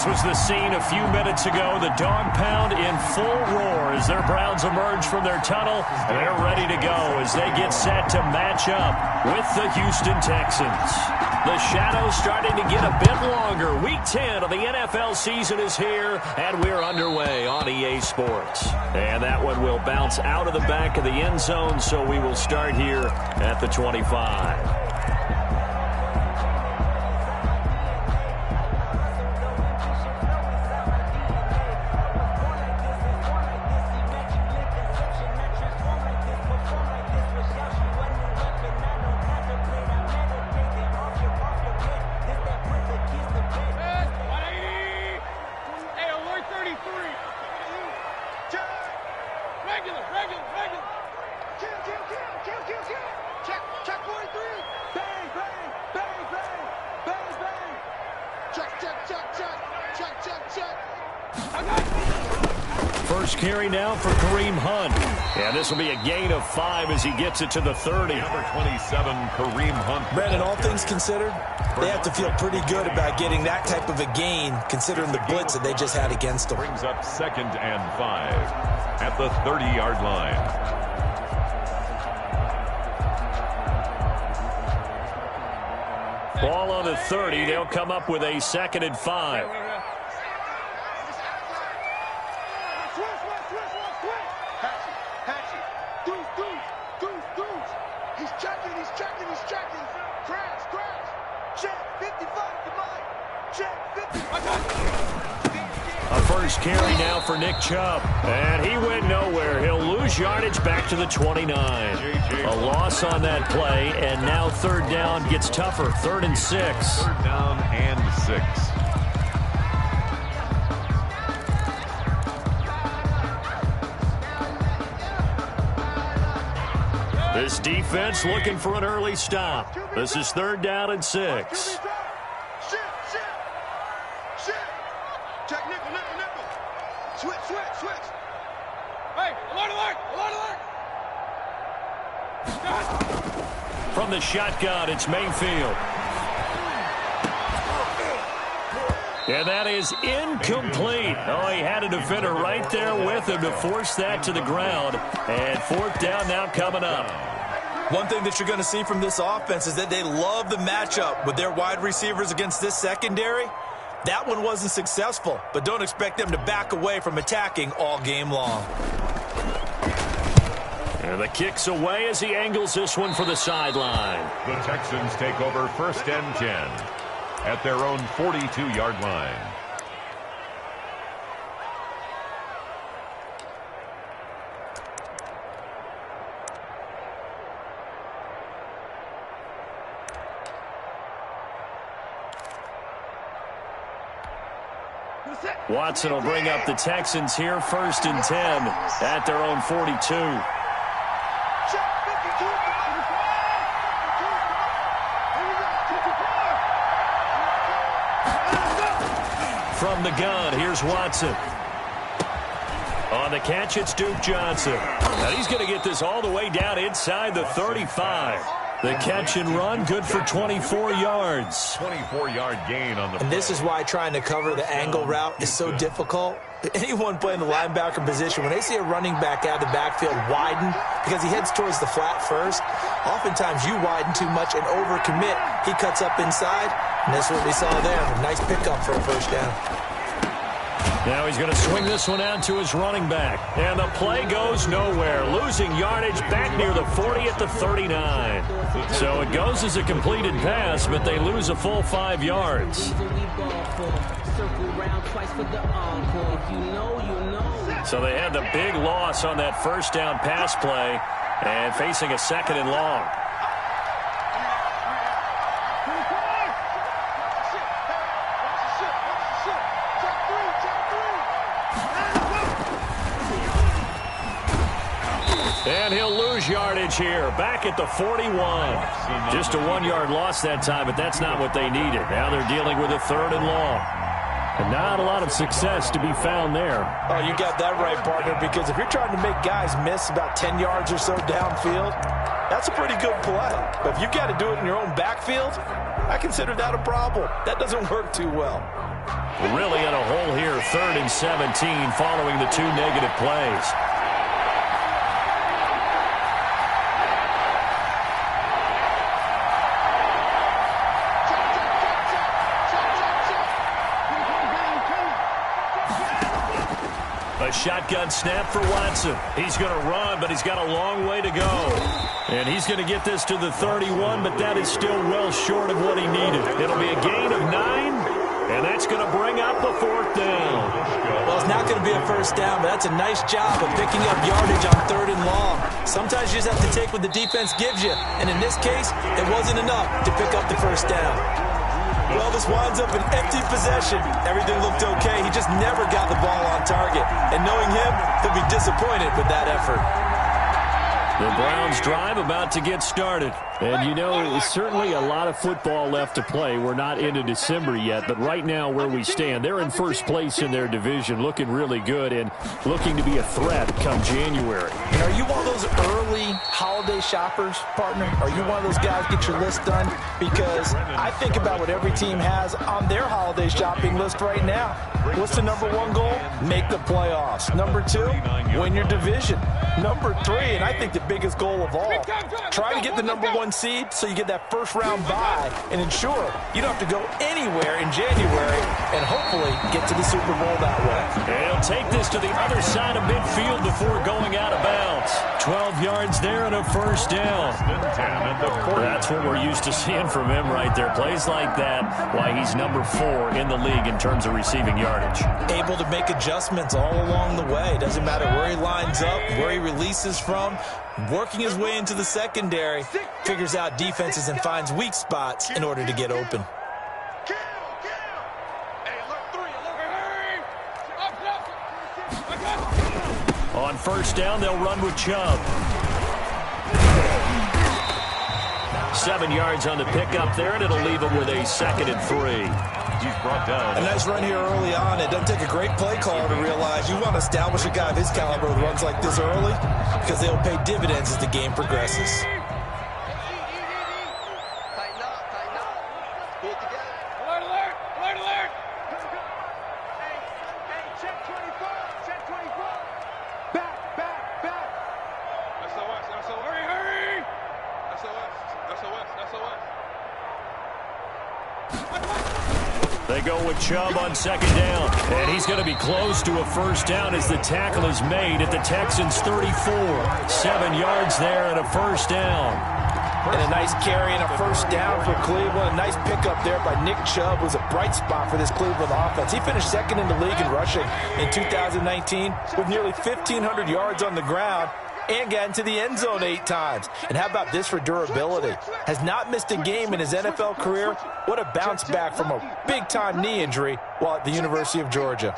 This was the scene a few minutes ago. The dog pound in full roar as their Browns emerge from their tunnel. And they're ready to go as they get set to match up with the Houston Texans. The shadow's starting to get a bit longer. Week 10 of the NFL season is here, and we're underway on EA Sports. And that one will bounce out of the back of the end zone, so we will start here at the 25. First carry now for Kareem Hunt. And this will be a gain of 5 as he gets it to the 30. Number 27, Kareem Hunt. Brandon, all things considered, they have to feel pretty good about getting that type of a gain, considering the blitz that they just had against them. Brings up 2nd and 5 at the 30-yard line. Ball on the 30. They'll come up with a 2nd and 5. A first carry now for Nick Chubb. And he went nowhere. He'll lose yardage back to the 29. A loss on that play, and now 3rd down gets tougher. 3rd and 6. 3rd down and 6. This defense looking for an early stop. This is 3rd down and 6. From the shotgun, it's Mayfield. And that is incomplete. Oh, he had a defender right there with him to force that to the ground. And 4th down now coming up. One thing that you're going to see from this offense is that they love the matchup with their wide receivers against this secondary. That one wasn't successful, but don't expect them to back away from attacking all game long. And the kick's away as he angles this one for the sideline. The Texans take over 1st and 10 at their own 42-yard line. Watson will bring up the Texans here 1st and 10 at their own 42. From the gun, here's Watson. On the catch, it's Duke Johnson. Now he's going to get this all the way down inside the 35. The catch and run, good for 24 yards. 24-yard gain on the And this is why trying to cover the angle route is so difficult. Anyone playing the linebacker position, when they see a running back out of the backfield widen because he heads towards the flat first, oftentimes you widen too much and overcommit. He cuts up inside, and that's what we saw there. A nice pickup for a 1st down. Now he's going to swing this one out to his running back. And the play goes nowhere. Losing yardage back near the 40 at the 39. So it goes as a completed pass, but they lose a full 5 yards. So they had the big loss on that 1st down pass play and facing a 2nd and long. And he'll lose yardage here, back at the 41. Just a 1-yard loss that time, but that's not what they needed. Now they're dealing with a 3rd and long. And not a lot of success to be found there. Oh, you got that right, partner, because if you're trying to make guys miss about 10 yards or so downfield, that's a pretty good play. But if you've got to do it in your own backfield, I consider that a problem. That doesn't work too well. Really in a hole here, 3rd and 17 following the 2 negative plays. A shotgun snap for Watson. He's going to run, but he's got a long way to go. And he's going to get this to the 31, but that is still well short of what he needed. It'll be a gain of 9, and that's going to bring up the 4th down. Well, it's not going to be a first down, but that's a nice job of picking up yardage on 3rd and long. Sometimes you just have to take what the defense gives you, and in this case, it wasn't enough to pick up the first down. Well, this winds up an empty possession. Everything looked okay. He just never got the ball on target. And knowing him, he'll be disappointed with that effort. The Browns drive about to get started. And, you know, there's certainly a lot of football left to play. We're not into December yet, but right now where we stand, they're in first place in their division, looking really good and looking to be a threat come January. And are you one of those early holiday shoppers, partner? Are you one of those guys get your list done? Because I think about what every team has on their holiday shopping list right now. What's the number 1 goal? Make the playoffs. Number 2, win your division. Number 3, and I think the biggest goal of all, try to get the number 1 seed so you get that first round bye and ensure you don't have to go anywhere in January and hopefully get to the Super Bowl that way. And he'll take this to the other side of midfield before going out of bounds. 12 yards there and a first down. That's what we're used to seeing from him right there. Plays like that, why he's number 4 in the league in terms of receiving yardage. Able to make adjustments all along the way. Doesn't matter where he lines up, where he releases from. Working his way into the secondary, figures out defenses and finds weak spots in order to get open. On first down, they'll run with Chubb. 7 yards on the pickup there, and it'll leave him with a 2nd and 3. He's brought down. A nice run here early on. It doesn't take a great play caller to realize you want to establish a guy of his caliber with runs like this early because they'll pay dividends as the game progresses. They go with Chubb on 2nd down, and he's going to be close to a first down as the tackle is made at the Texans' 34. 7 yards there and a first down. And a nice carry and a first down for Cleveland. A nice pickup there by Nick Chubb was a bright spot for this Cleveland offense. He finished 2nd in the league in rushing in 2019 with nearly 1,500 yards on the ground and got into the end zone 8 times. And how about this for durability? Has not missed a game in his NFL career. What a bounce back from a big-time knee injury while at the University of Georgia.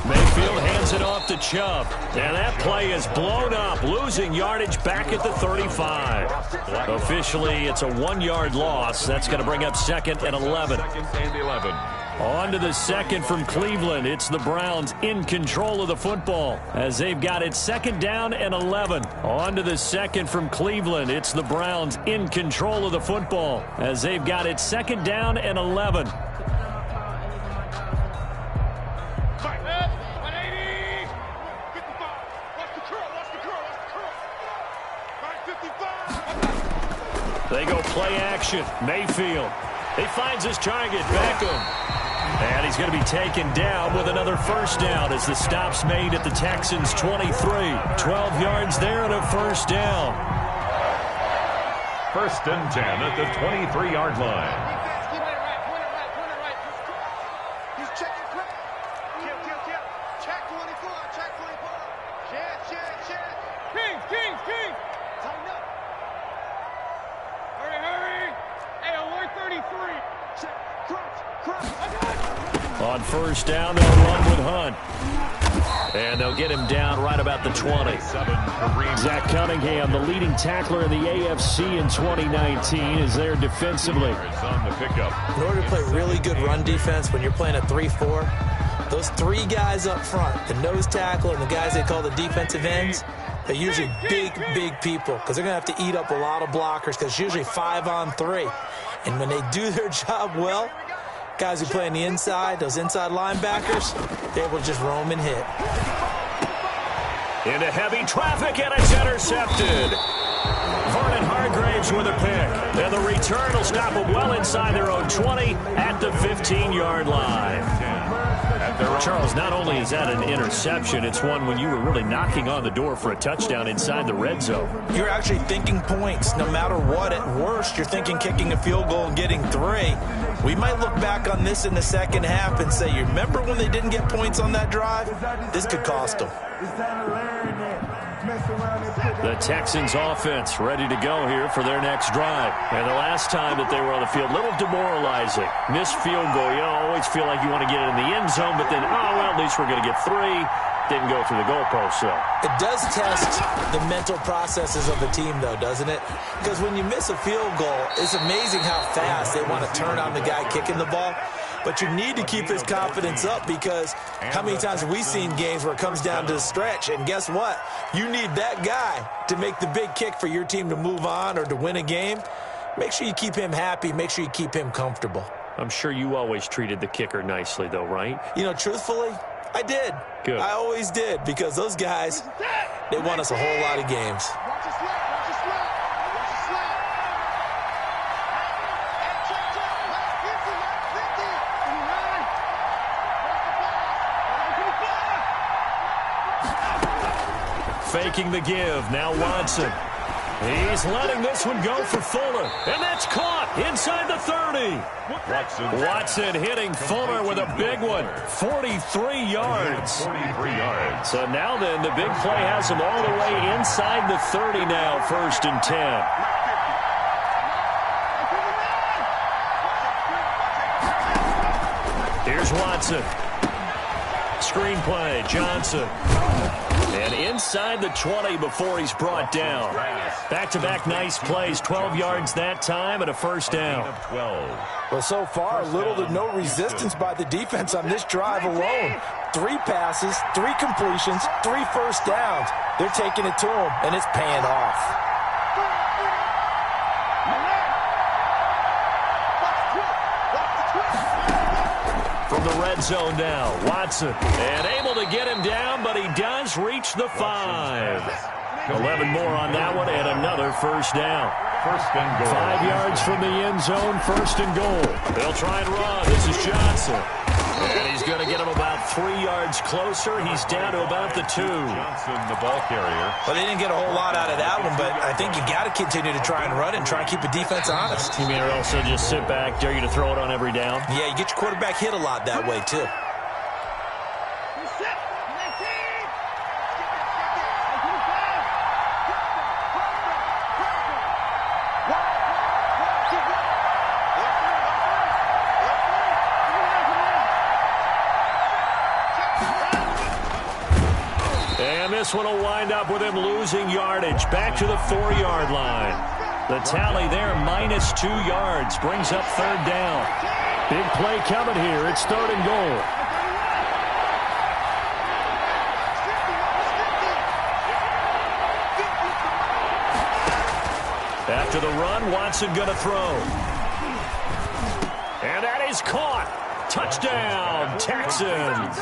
Mayfield hands it off to Chubb. And that play is blown up, losing yardage back at the 35. Officially, it's a 1-yard loss. That's going to bring up 2nd and 11. On to the 2nd from Cleveland. It's the Browns in control of the football as they've got it 2nd down and 11. On to the 2nd from Cleveland. It's the Browns in control of the football as they've got it 2nd down and 11. They go play action. Mayfield. He finds his target, Beckham. And he's going to be taken down with another first down as the stop's made at the Texans' 23. 12 yards there and a first down. 1st and 10 at the 23-yard line. On first down, they'll run with Hunt. And they'll get him down right about the 20. Zach Cunningham, the leading tackler in the AFC in 2019, is there defensively. In order to play really good run defense when you're playing a 3-4, Those three guys up front, the nose tackle and the guys they call the defensive ends, they're usually big, big people because they're going to have to eat up a lot of blockers because it's usually 5-on-3. And when they do their job well, guys who play on the inside, those inside linebackers, they will just roam and hit. Into heavy traffic, and it's intercepted. Vernon Hargraves with a pick. And the return will stop them well inside their own 20 at the 15-yard line. Charles, not only is that an interception, it's one when you were really knocking on the door for a touchdown inside the red zone. You're actually thinking points. No matter what, at worst, you're thinking kicking a field goal and getting 3. We might look back on this in the second half and say, you remember when they didn't get points on that drive? This could cost them. The Texans offense ready to go here for their next drive. And the last time that they were on the field, a little demoralizing. Missed field goal. You always feel like you want to get it in the end zone, but then, oh, well, at least we're going to get 3. Didn't go through the goalpost, though. It does test the mental processes of a team, though, doesn't it? Because when you miss a field goal, it's amazing how fast they want to turn on the guy kicking the ball. But you need to keep his confidence up because how many times have we seen games where it comes down to the stretch? And guess what? You need that guy to make the big kick for your team to move on or to win a game. Make sure you keep him happy. Make sure you keep him comfortable. I'm sure you always treated the kicker nicely, though, right? You know, truthfully, I did. Good. I always did because those guys, they won us a whole lot of games. Faking the give. Now Watson. He's letting this one go for Fuller. And that's caught inside the 30. Watson hitting Fuller with a big one. 43 yards. 43 yards. So now then, the big play has him all the way inside the 30 now, 1st and 10. Here's Watson. Screenplay, Johnson. And inside the 20 before he's brought down. Back-to-back nice plays, 12 yards that time and a first down. Well, so far, little to no resistance by the defense on this drive alone. 3 passes, 3 completions, 3 first downs. They're taking it to him, and it's paying off. From the red zone now, Watson. And able to get him down, but he does reach the 5. 11 more on that one, and another first down. First and goal. 5 yards from the end zone, 1st and goal. They'll try and run. This is Johnson. And he's going to get him about 3 yards closer. He's down to about the 2. Johnson, the ball carrier. Well, they didn't get a whole lot out of that one, but I think you got to continue to try and run and try and keep the defense honest. You mean or also just sit back, dare you to throw it on every down? Yeah, you get your quarterback hit a lot that way, too. This one will wind up with him losing yardage. Back to the 4-yard line. The tally there, minus 2 yards. Brings up 3rd down. Big play coming here. It's 3rd and goal. After the run, Watson going to throw. And that is caught. Touchdown, Texans.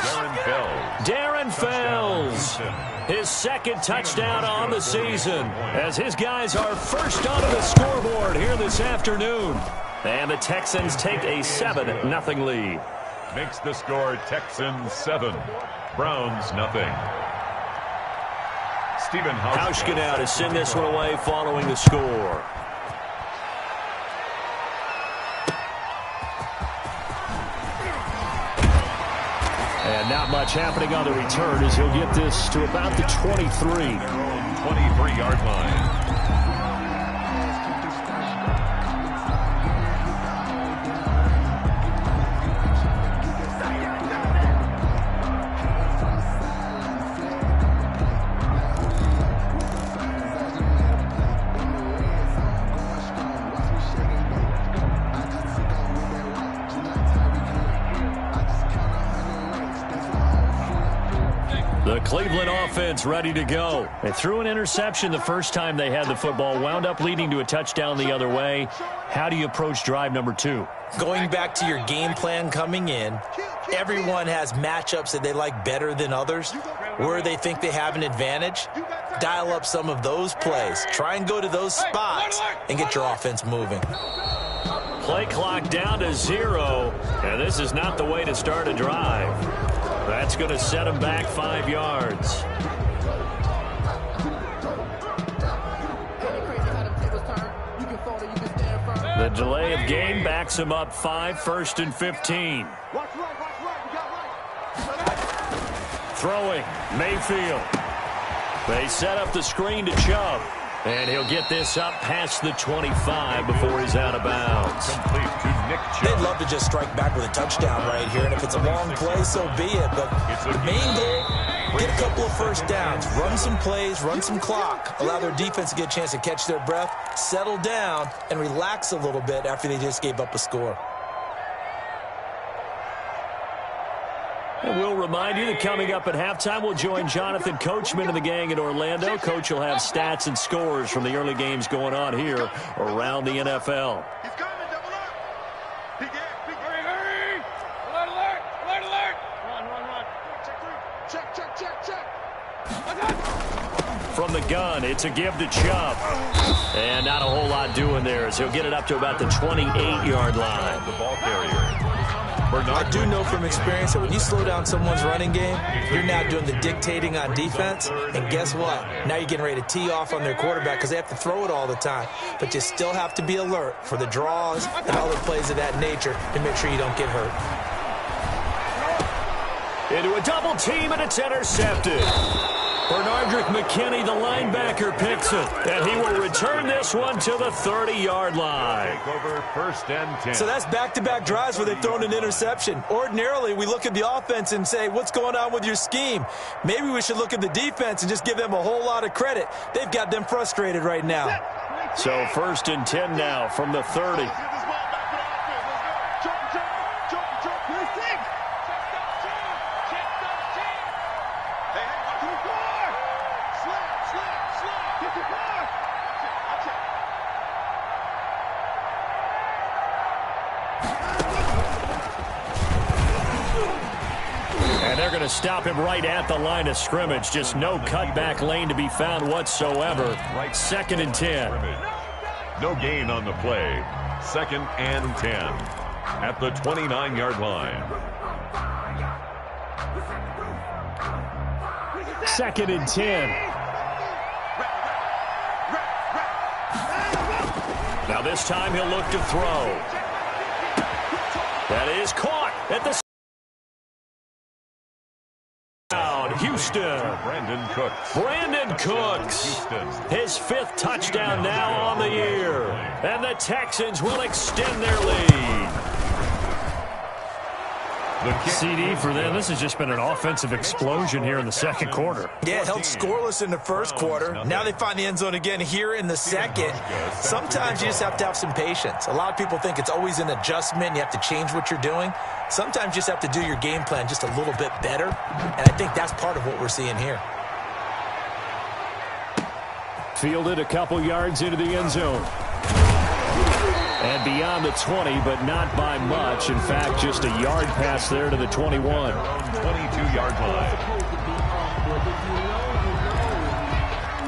Darren Fells. His 2nd touchdown on the season as his guys are first onto the scoreboard here this afternoon. And the Texans take a 7-0 lead. Makes the score Texans 7, Browns nothing. Stephen Hauschka now to send this one away following the score. And not much happening on the return as he'll get this to about the 23. 23-yard line. offense ready to go. They threw an interception the first time they had the football, wound up leading to a touchdown the other way. How do you approach drive number 2? Going back to your game plan coming in, everyone has matchups that they like better than others, where they think they have an advantage. Dial up some of those plays. Try and go to those spots and get your offense moving. Play clock down to 0, and this is not the way to start a drive. That's going to set them back 5 yards. The delay of game backs him up 5, 1st and 15. Throwing, Mayfield. They set up the screen to Chubb. And he'll get this up past the 25 before he's out of bounds. They'd love to just strike back with a touchdown right here. And if it's a long play, so be it. But the main goal, get a couple of first downs. Run some plays, run some clock. Allow their defense to get a chance to catch their breath, settle down, and relax a little bit after they just gave up a score. And we'll remind you that coming up at halftime, we'll join Jonathan Coachman and the gang in Orlando. Coach will have stats and scores from the early games going on here around the NFL. He's coming, double up. Hurry. Alert. Run. Check. From the gun, it's a give to Chubb. And not a whole lot doing there as he'll get it up to about the 28-yard line. The ball carrier. I do know from experience that when you slow down someone's running game, you're now doing the dictating on defense. And guess what? Now you're getting ready to tee off on their quarterback because they have to throw it all the time. But you still have to be alert for the draws and other plays of that nature to make sure you don't get hurt. Into a double team, and it's intercepted. Bernardrick McKinney, the linebacker, picks it. And he will return this one to the 30-yard line. Take over 1st and 10. So that's back-to-back drives where they've thrown an interception. Ordinarily, we look at the offense and say, what's going on with your scheme? Maybe we should look at the defense and just give them a whole lot of credit. They've got them frustrated right now. So 1st and 10 now from the 30. They're going to stop him right at the line of scrimmage. Just no cutback lane to be found whatsoever. 2nd and 10. No gain on the play. 2nd and 10 at the 29-yard line. 2nd and 10. Now this time he'll look to throw. That is caught at the Houston. Brandon Cooks. His 5th touchdown now on the year. And the Texans will extend their lead. CD for them. This has just been an offensive explosion here in the 2nd quarter. Yeah, held scoreless in the 1st quarter. Now they find the end zone again here in the 2nd. Sometimes you just have to have some patience. A lot of people think it's always an adjustment. You have to change what you're doing. Sometimes you just have to do your game plan just a little bit better. And I think that's part of what we're seeing here. Fielded a couple yards into the end zone. And beyond the 20, but not by much. In fact, just a yard pass there to the 21. 22-yard line.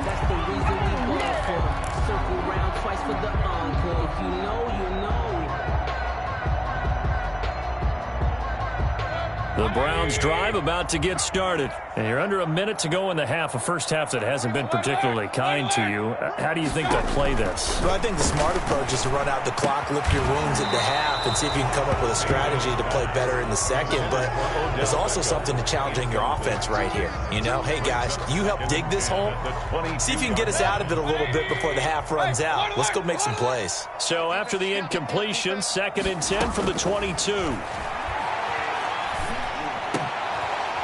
That's the reason we love for circle round twice for the encore. If you know, you know. The Browns drive about to get started. And you're under a minute to go in the half, a first half that hasn't been particularly kind to you. How do you think they'll play this? Well, I think the smart approach is to run out the clock, lick your wounds at the half, and see if you can come up with a strategy to play better in the 2nd. But there's also something to challenging your offense right here. You know, hey, guys, you help dig this hole. See if you can get us out of it a little bit before the half runs out. Let's go make some plays. So after the incompletion, 2nd and 10 from the 22.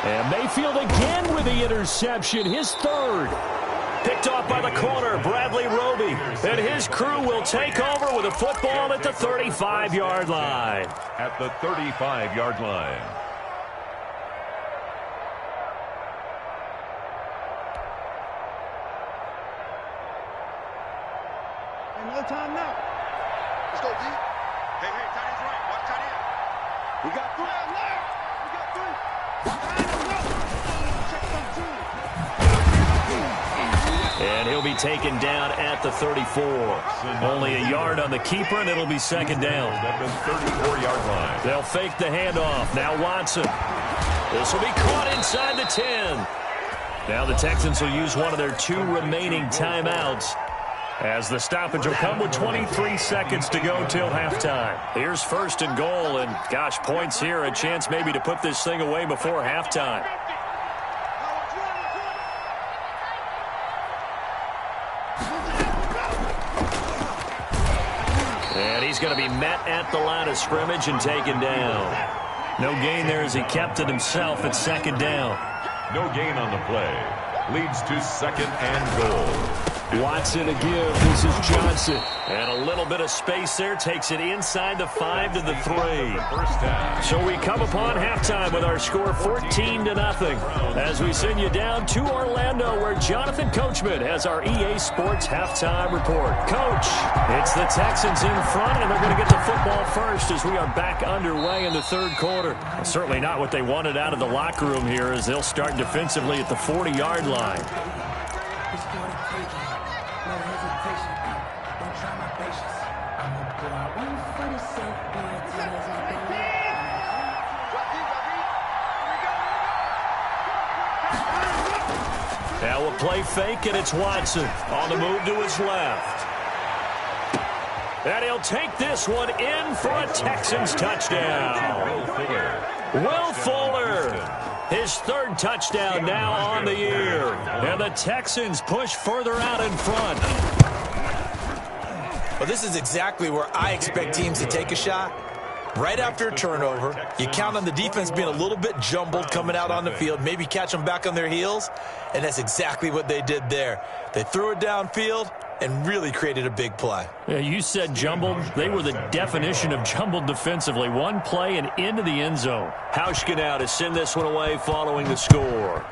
And Mayfield again with the interception, his 3rd. Picked off by the corner, Bradley Roby. And his crew will take over with a football at the 35-yard line. At the 35-yard line. No time now. Let's go, D. Hey, tight end's right. Watch tight end. We got 3. We got 3. Check some 2. And he'll be taken down at the 34. Only a yard on the keeper, and it'll be second down. At the 34-yard line. They'll fake the handoff. Now Watson. This will be caught inside the 10. Now the Texans will use one of their 2 remaining timeouts, as the stoppage will come with 23 seconds to go till halftime. Here's first and goal, and gosh, points here, a chance maybe to put this thing away before halftime. And he's going to be met at the line of scrimmage and taken down. No gain there as he kept it himself at second down. No gain on the play. Leads to second and goal. Watson to give. This is Johnson. And a little bit of space there. Takes it inside the 5 to the 3. First down. So we come upon halftime with our score 14-0 as we send you down to Orlando, where Jonathan Coachman has our EA Sports halftime report. Coach, it's the Texans in front, and they're going to get the football first as we are back underway in the third quarter. Certainly not what they wanted out of the locker room here, as they'll start defensively at the 40-yard line. Now a play fake, and it's Watson on the move to his left. And he'll take this one in for a Texans touchdown. Will Fuller, his 3rd touchdown now on the year. And the Texans push further out in front. Well, this is exactly where I expect teams to take a shot. Right after a turnover, you count on the defense being a little bit jumbled coming out on the field, maybe catch them back on their heels, and that's exactly what they did there. They threw it downfield and really created a big play. Yeah, you said jumbled. They were the definition of jumbled defensively. One play and into the end zone. Hauschka now to send this one away following the score.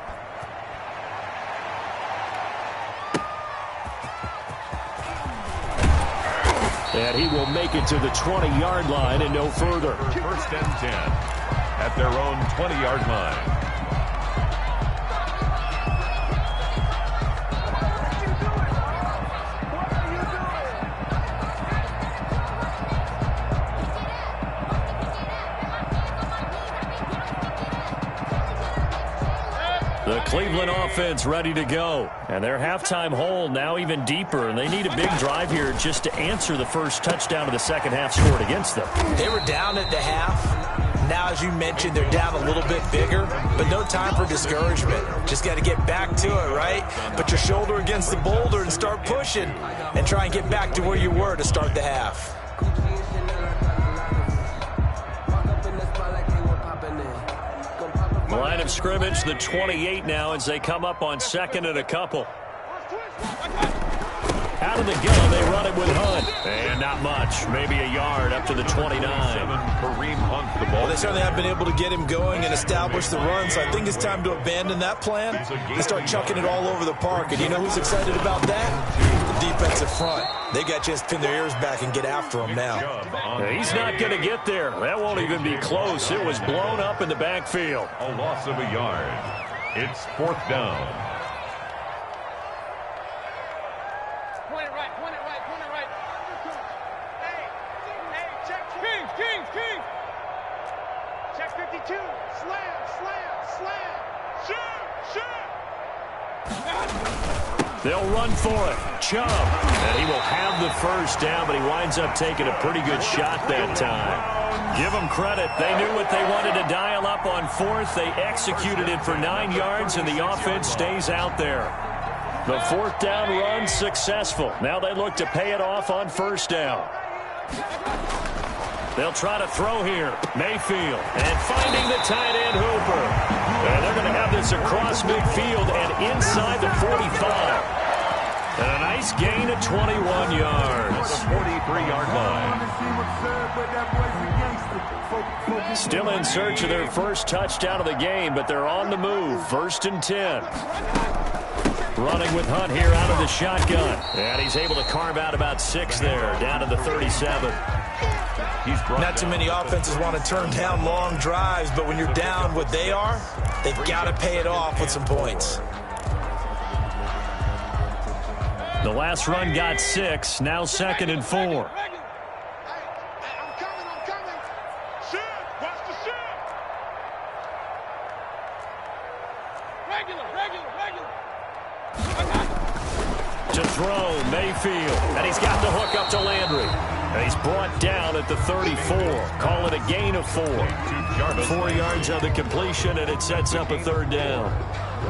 And he will make it to the 20-yard line and no further. First and 10 at their own 20-yard line. The Cleveland offense ready to go. And their halftime hole now even deeper. And they need a big drive here just to answer the first touchdown of the second half scored against them. They were down at the half. Now, as you mentioned, they're down a little bit bigger, but no time for discouragement. Just got to get back to it, right? Put your shoulder against the boulder and start pushing and try and get back to where you were to start the half. Line of scrimmage, the 28 now as they come up on second and a couple. Out of the gun, they run it with Hunt. And not much, maybe a yard up to the 29. Kareem Hunt the ball. Well, they certainly have been able to get him going and establish the run, so I think it's time to abandon that plan and start chucking it all over the park. And you know who's excited about that? The defensive front. They got to just pin their ears back and get after him now. He's not going to get there. That won't even be close. It was blown up in the backfield. A loss of a yard. It's 4th down. Point it right. Hey, check. King. Check 52. Slam. Shoot. They'll run for it. Chubb. And he will have the first down, but he winds up taking a pretty good shot that time. Give them credit. They knew what they wanted to dial up on 4th. They executed it for 9 yards, and the offense stays out there. The 4th down run successful. Now they look to pay it off on 1st down. They'll try to throw here. Mayfield. And finding the tight end Hooper. And they're going to have this across midfield and inside the 45. And a nice gain of 21 yards. 43-yard line. Still in search of their first touchdown of the game, but they're on the move. 1st and 10. Running with Hunt here out of the shotgun. And he's able to carve out about 6 there, down to the 37. Not too many offenses want to turn down long drives, but when you're down what they are, they've got to pay it off with some points. The last run got 6, now 2nd and 4. I'm coming. Shit, watch the shit. Regular. To throw, Mayfield. And he's got the hook up to Landry. And he's brought down at the 34. Call it a gain of 4. 4 yards on the completion, and it sets up a 3rd down.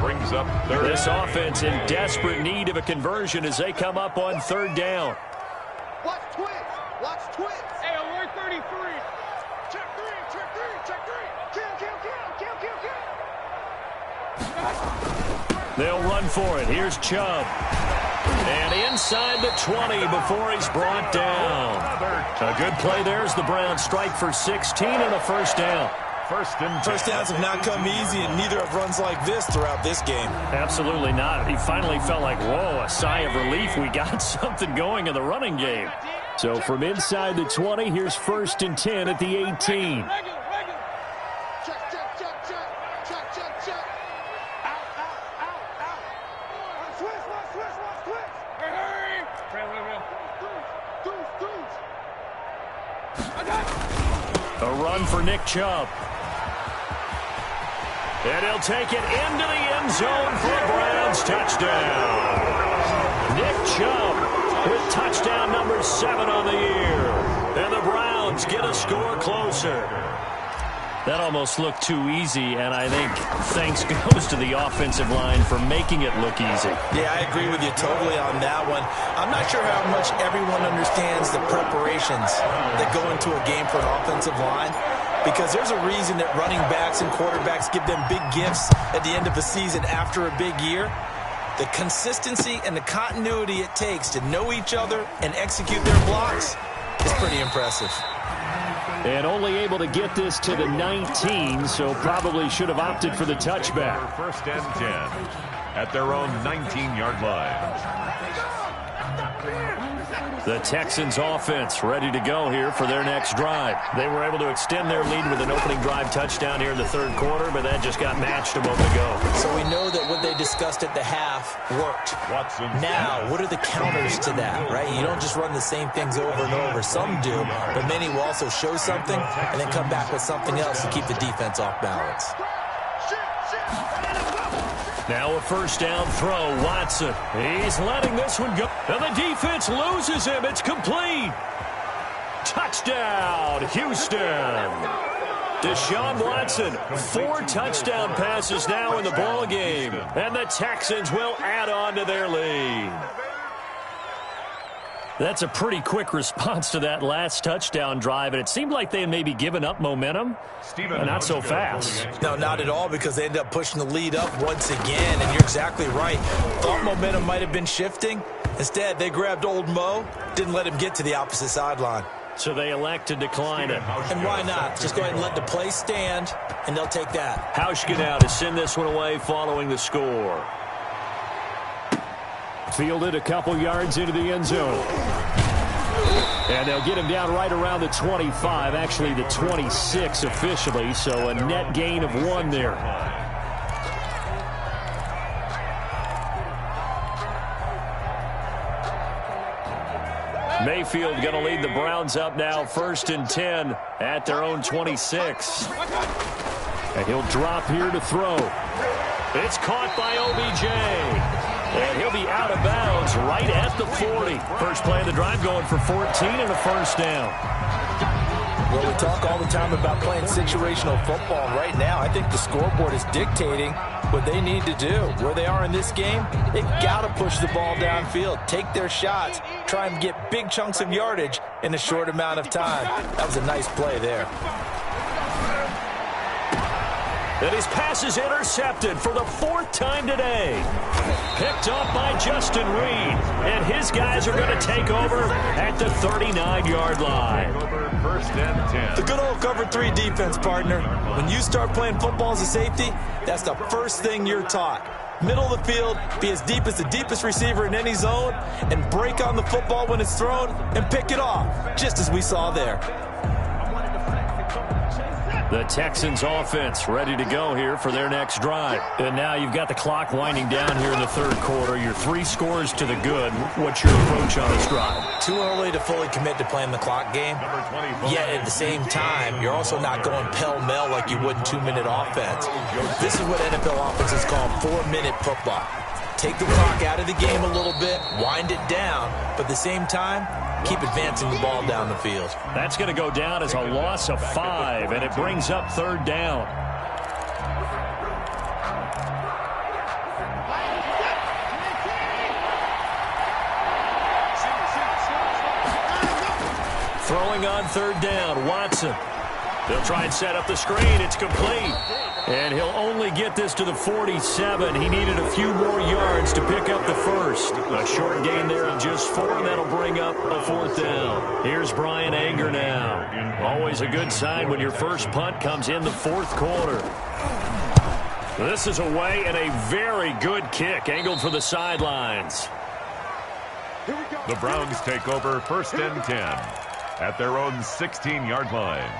Brings up 3rd. This offense in desperate need of a conversion as they come up on 3rd down. Watch twins. Hey, alert 33. Check 3. Kill. They'll run for it. Here's Chubb. And inside the 20 before he's brought down. A good play there as the Browns strike for 16 and a 1st down. First downs have not come easy, and neither have runs like this throughout this game. Absolutely not. He finally felt like, whoa, a sigh of relief. We got something going in the running game. So from inside the 20, here's 1st and 10 at the 18. Check. A run for Nick Chubb. And he'll take it into the end zone for a Browns touchdown. Nick Chubb with touchdown number 7 on the year. And the Browns get a score closer. That almost looked too easy, and I think thanks goes to the offensive line for making it look easy. Yeah, I agree with you totally on that one. I'm not sure how much everyone understands the preparations that go into a game for an offensive line, because there's a reason that running backs and quarterbacks give them big gifts at the end of a season after a big year. The consistency and the continuity it takes to know each other and execute their blocks is pretty impressive. And only able to get this to the 19, so probably should have opted for the touchback. 1st and 10 at their own 19-yard line. The Texans offense ready to go here for their next drive. They were able to extend their lead with an opening drive touchdown here in the 3rd quarter, but that just got matched a moment ago. So we know that what they discussed at the half worked. Now, what are the counters to that, right? You don't just run the same things over and over. Some do, but many will also show something and then come back with something else to keep the defense off balance. Now a 1st down throw, Watson. He's letting this one go. And the defense loses him. It's complete. Touchdown, Houston. Deshaun Watson, 4 touchdown passes now in the ball game. And the Texans will add on to their lead. That's a pretty quick response to that last touchdown drive, and it seemed like they had maybe given up momentum. Not so fast. No, not at all, because they ended up pushing the lead up once again, and you're exactly right. Thought momentum might have been shifting. Instead, they grabbed old Mo, didn't let him get to the opposite sideline. So they elect to decline it. And why not? Just go ahead and let the play stand, and they'll take that. Hauschka now to send this one away following the score. Fielded a couple yards into the end zone. And they'll get him down right around the 25, actually the 26 officially, so a net gain of 1 there. Mayfield going to lead the Browns up now, 1st and 10 at their own 26. And he'll drop here to throw. It's caught by OBJ. And he'll be out of bounds right at the 40. First play of the drive going for 14 and a 1st down. Well, we talk all the time about playing situational football. Right now, I think the scoreboard is dictating what they need to do. Where they are in this game, they've got to push the ball downfield, take their shots, try and get big chunks of yardage in a short amount of time. That was a nice play there. And his pass is intercepted for the 4th time today. Picked up by Justin Reed. And his guys are going to take over at the 39-yard line. 1st and 10. The good old cover 3 defense, partner. When you start playing football as a safety, that's the first thing you're taught. Middle of the field, be as deep as the deepest receiver in any zone, and break on the football when it's thrown and pick it off, just as we saw there. The Texans offense ready to go here for their next drive. And now you've got the clock winding down here in the third quarter. You're 3 scores to the good. What's your approach on this drive? Too early to fully commit to playing the clock game. Yet at the same time, you're also not going pell-mell like you would in 2-minute offense. This is what NFL offenses call 4-minute football. Take the clock out of the game a little bit, wind it down, but at the same time, keep advancing the ball down the field. That's going to go down as a loss of 5, and it brings up third down. Throwing on third down, Watson. They'll try and set up the screen. It's complete. And he'll only get this to the 47. He needed a few more yards to pick up the first. A short gain there of just 4, and that'll bring up a 4th down. Here's Brian Anger now. Always a good sign when your first punt comes in the 4th quarter. This is away, and a very good kick angled for the sidelines. The Browns take over 1st and 10 at their own 16-yard line.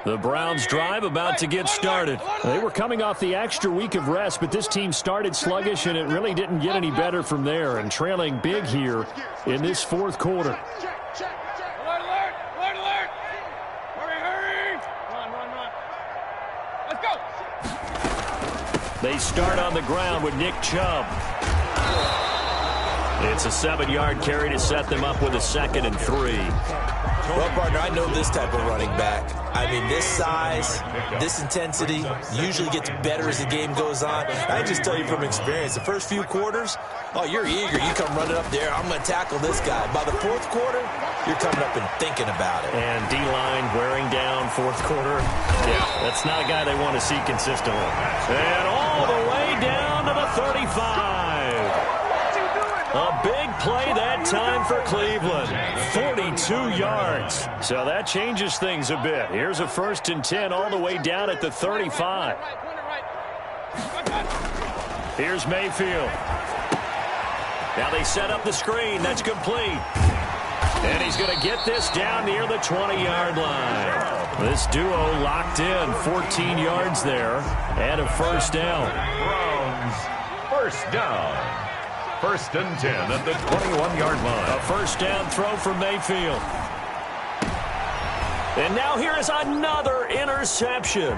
The Browns drive about to get started. They were coming off the extra week of rest, but this team started sluggish, and it really didn't get any better from there, and trailing big here in this 4th quarter. Alert! Hurry! Run. Let's go! They start on the ground with Nick Chubb. It's a 7-yard carry to set them up with a 2nd and 3. Well, partner, I know this type of running back. I mean, this size, this intensity usually gets better as the game goes on. I just tell you from experience, the first few quarters, oh, you're eager. You come running up there. I'm going to tackle this guy. By the 4th quarter, you're coming up and thinking about it. And D-line wearing down 4th quarter. Yeah, that's not a guy they want to see consistently. And all the way down to the 35. A big play that time for Cleveland. 42 yards. So that changes things a bit. Here's a 1st and 10 all the way down at the 35. Here's Mayfield. Now they set up the screen. That's complete. And he's going to get this down near the 20-yard line. This duo locked in. 14 yards there. And a 1st down. Browns, 1st down. 1st and 10 at the 21-yard line. A 1st down throw for Mayfield. And now here is another interception.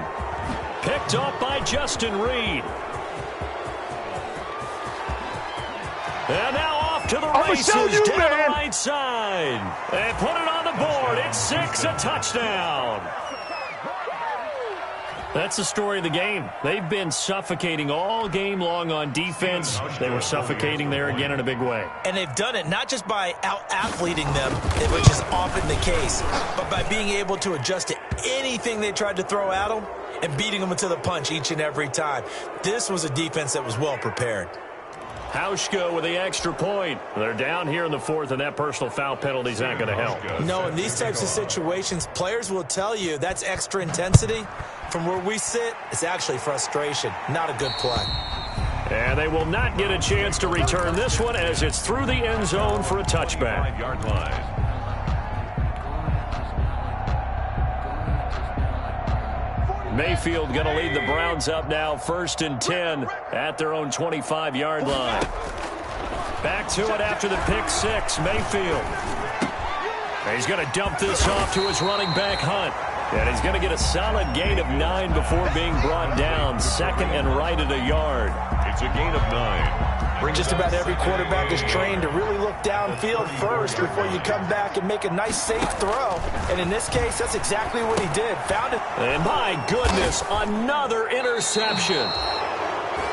Picked off by Justin Reed. And now off to the races down the right side. And put it on the board. It's 6, a touchdown. That's the story of the game. They've been suffocating all game long on defense. They were suffocating there again in a big way. And they've done it not just by out-athleting them, which is often the case, but by being able to adjust to anything they tried to throw at them and beating them to the punch each and every time. This was a defense that was well prepared. Hauschka with the extra point. They're down here in the 4th, and that personal foul penalty is not going to help. No, in these types of situations, players will tell you that's extra intensity. From where we sit, it's actually frustration. Not a good play. And they will not get a chance to return this one as it's through the end zone for a touchback. 5-yard line. Mayfield going to lead the Browns up now 1st and 10 at their own 25-yard line. Back to it after the pick 6, Mayfield. He's going to dump this off to his running back, Hunt. And he's going to get a solid gain of 9 before being brought down. 2nd and right at a yard. It's a gain of 9. Just about every quarterback is trained to really look downfield first before you come back and make a nice, safe throw. And in this case, that's exactly what he did. Found it. And my goodness, another interception.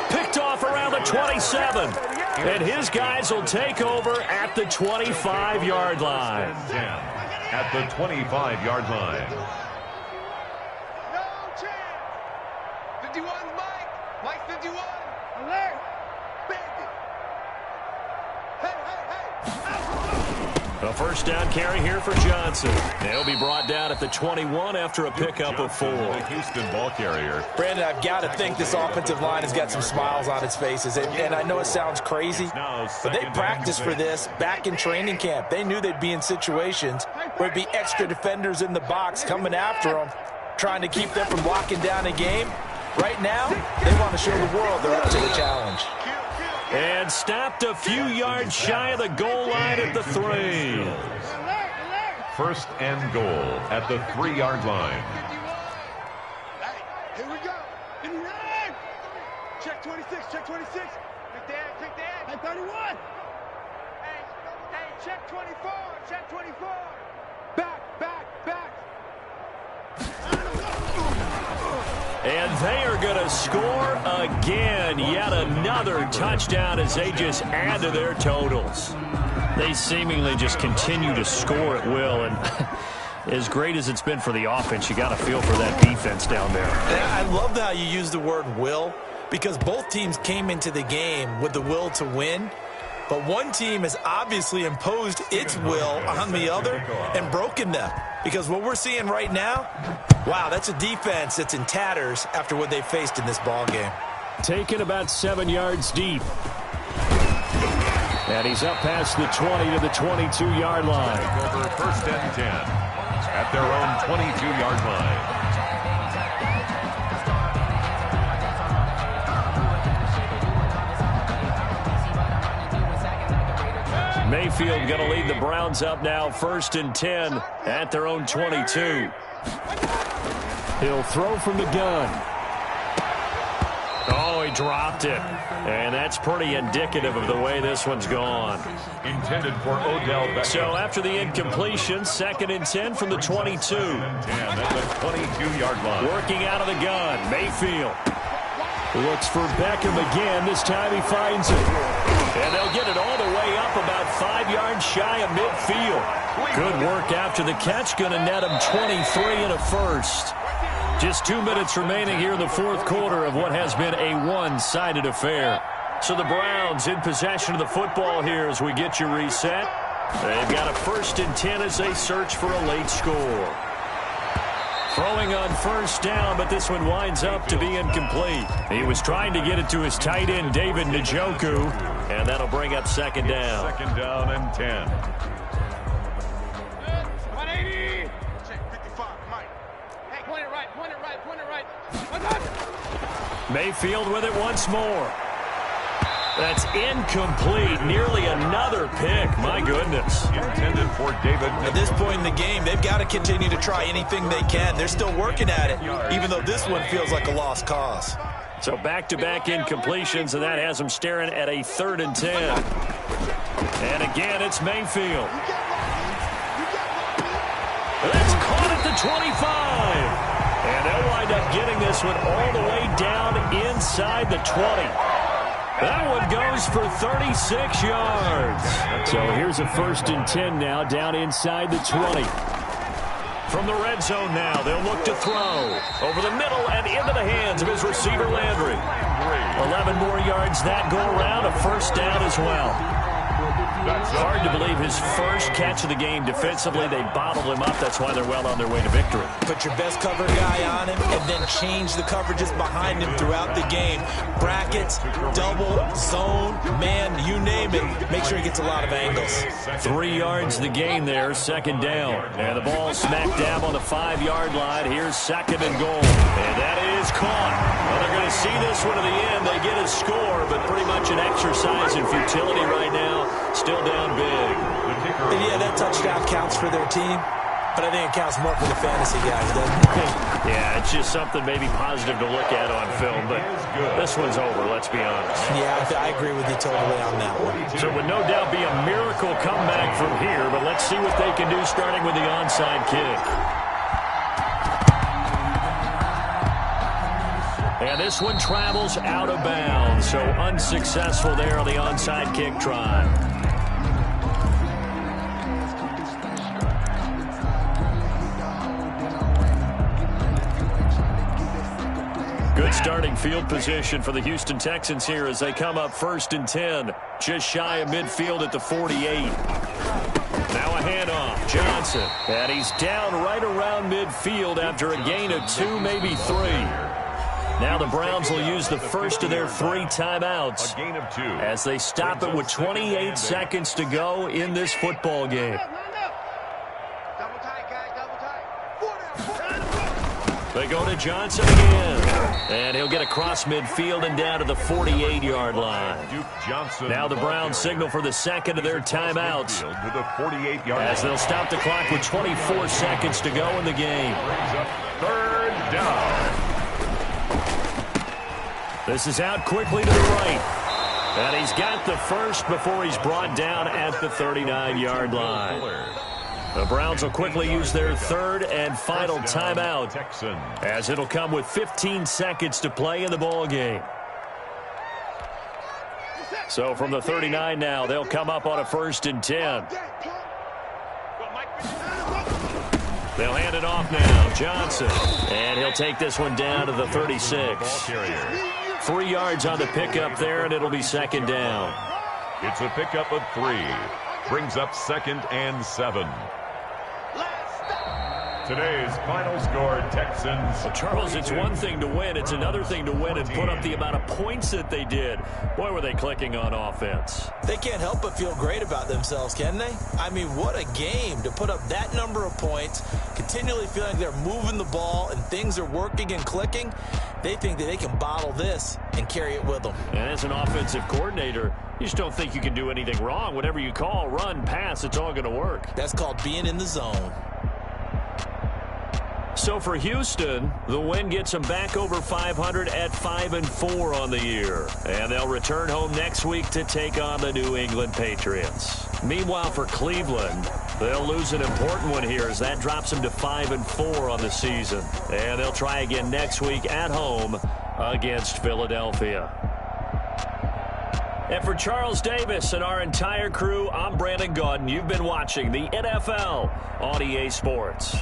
Picked off around the 27. And his guys will take over at the 25-yard line. At the 25-yard line. 51, Mike 51. Alert. Hey. A first down carry here for Johnson. They'll be brought down at the 21 after a pickup of 4. The Houston ball carrier. Brandon, I've got to think this offensive line has got some smiles on its faces. And I know it sounds crazy, but they practiced for this back in training camp. They knew they'd be in situations where it'd be extra defenders in the box coming after them, trying to keep them from locking down a game. Right now, they want to show the world they're up to the challenge. And stopped a few yards shy of the goal line at the 3. First and goal at the 3-yard line. Hey, here we go. Check 26, check 26. Check that. Hey, 31. Hey, check 24, check 24. Back. And they are going to score again. Yet another touchdown as they just add to their totals. They seemingly just continue to score at will. And as great as it's been for the offense, you got to feel for that defense down there. I love how you use the word will, because both teams came into the game with the will to win. But one team has obviously imposed its will on the other and broken them. Because what we're seeing right now, wow, that's a defense that's in tatters after what they faced in this ball game. Taken about 7 yards deep. And he's up past the 20 to the 22-yard line. Over first and 10 at their own 22-yard line. Mayfield going to lead the Browns up now, first and 10 at their own 22. He'll throw from the gun. Oh, he dropped it. And that's pretty indicative of the way this one's gone. Intended for Odell Beckham. So after the incompletion, second and 10 from the 22. 10 at the 22-yard line. Working out of the gun, Mayfield. Looks for Beckham again. This time he finds it. And they'll get it all the way up about 5 yards shy of midfield. Good work after the catch. Going to net him 23 and a first. Just 2 minutes remaining here in the fourth quarter of what has been a one-sided affair. So the Browns in possession of the football here as we get you reset. They've got a first and 10 as they search for a late score. Throwing on first down, but this one winds up to be incomplete. He was trying to get it to his tight end, David Njoku, and that'll bring up second down. Second down and 10. 180. Check 55, Mike. Hey, point it right. Mayfield with it once more. That's incomplete. Nearly another pick. My goodness. Intended for David. At this point in the game, they've got to continue to try anything they can. They're still working at it, even though this one feels like a lost cause. So back-to-back incompletions, and that has them staring at a third and 10. And again, it's Mayfield. That's caught at the 25. And they'll wind up getting this one all the way down inside the 20. That one goes for 36 yards. So here's a first and 10 now down inside the 20. From the red zone now, they'll look to throw. Over the middle and into the hands of his receiver, Landry. 11 more yards that go around, a first down as well. Hard to believe his first catch of the game defensively. They bottled him up. That's why they're well on their way to victory. Put your best cover guy on him and then change the coverages behind him throughout the game. Brackets, double, zone, man, you name it. Make sure he gets a lot of angles. 3 yards the gain there, second down. And the ball smack dab on the 5-yard line. Here's second and goal. And that is caught. Well, they're going to see this one to the end. They get a score, but pretty much an exercise in futility right now. Still down big. And yeah, that touchdown counts for their team, but I think it counts more for the fantasy guys, doesn't it? Yeah, it's just something maybe positive to look at on film, but this one's over, let's be honest. Yeah, I agree with you totally on that one. So it would no doubt be a miracle comeback from here, but let's see what they can do starting with the onside kick. And this one travels out of bounds, so unsuccessful there on the onside kick try. Good starting field position for the Houston Texans here as they come up first and 10. Just shy of midfield at the 48. Now a handoff. Johnson. And he's down right around midfield after a gain of 2, maybe 3. Now the Browns will use the first of their 3 timeouts A gain of 2. as they stop it with 28 seconds to go in this football game. Double tight, guys, double tight. They go to Johnson again. And he'll get across midfield and down to the 48-yard line. Duke Johnson. Now the Browns signal for the second of their timeouts To the 48-yard as they'll stop the clock with 24 seconds to go in the game. brings up 3rd down. This is out quickly to the right. And he's got the first before he's brought down at the 39-yard line. The Browns will quickly use their 3rd and final timeout Texans. as it'll come with 15 seconds to play in the ball game. So from the 39 now, they'll come up on a 1st and 10. They'll hand it off now. Johnson. And he'll take this one down to the 36. Ball carrier. 3 yards on the pickup there, and it'll be 2nd down. It's a pickup of 3. Brings up 2nd and 7. Today's final score, Texans. Well, Charles, it's one thing to win. It's another thing to win and put up the amount of points that they did. Boy, were they clicking on offense. They can't help but feel great about themselves, can they? I mean, what a game to put up that number of points, continually feeling they're moving the ball and things are working and clicking. They think that they can bottle this and carry it with them. And as an offensive coordinator, you just don't think you can do anything wrong. Whatever you call, run, pass, it's all going to work. That's called being in the zone. So for Houston, the win gets them back over 500 at 5-4 on the year. And they'll return home next week to take on the New England Patriots. Meanwhile, for Cleveland, they'll lose an important one here as that drops them to 5-4 on the season. And they'll try again next week at home against Philadelphia. And for Charles Davis and our entire crew, I'm Brandon Gaudin. You've been watching the NFL on EA Sports.